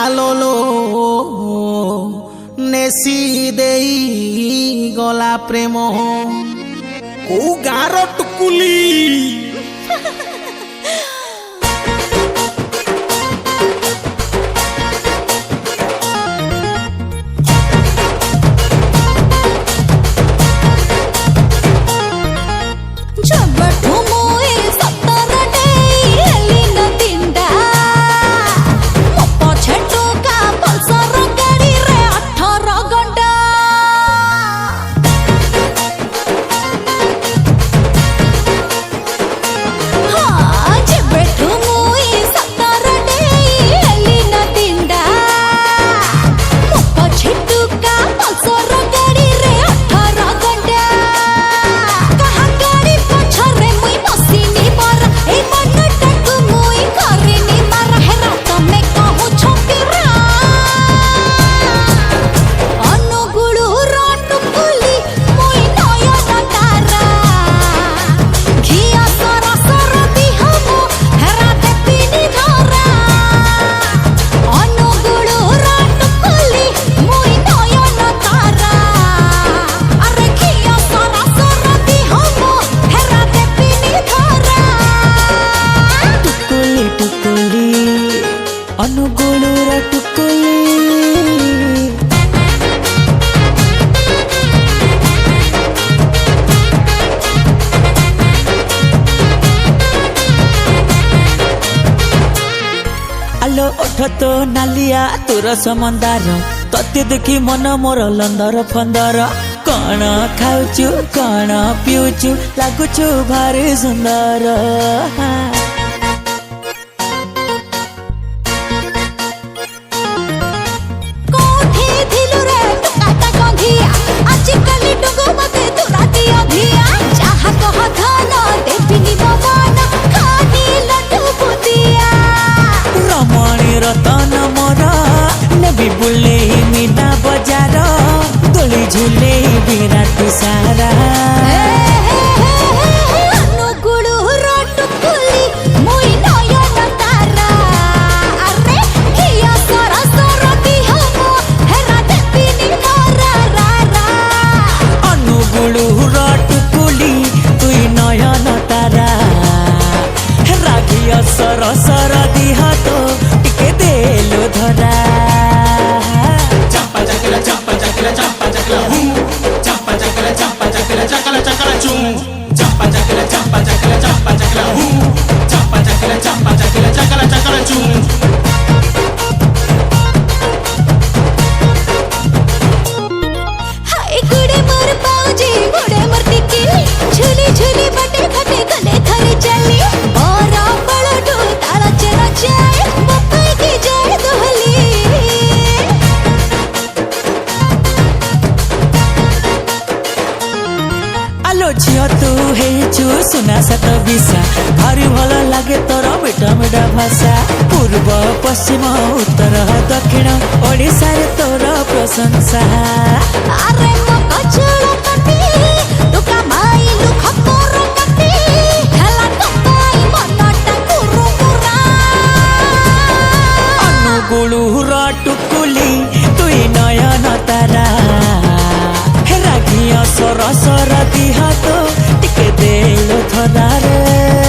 आलोलो नेसी देई गला प्रेम को गार टुकुली आलो ओठ तो नालिया तोर समंदार तते देखी मन मोर लंदर फंदर कण खाऊचु कण पिउचु लागुचु भारी सुंदर रतन मोरा नबी बुले मीना बजार दोली झूले विराट सारा सर सर दिह तो टिके देलो धरा चंपा चकला चंपा चकला चंपा चकला हूँ चंपा चकला चंपा चकला चकला चकला चूं चंपा चकला चंपा चकला चंपा चकला हूँ चंपा चकला चंपा चकला चकला चकला चूं झियो तू हेचु सुना सत बिसा भारी भल लागे तोर मिठा मिठा भाषा पूर्व पश्चिम उत्तर दक्षिण ओडिशा रे तोर प्रशंसा अरे मकचुल कटी दुका माई लुख तोर कटी हेला कपाई मनटा कुरुकुरा अनुगुलु रटुकुली तुई नयन तारा रागिया सर सर दिहा तो टिके देलो धरारे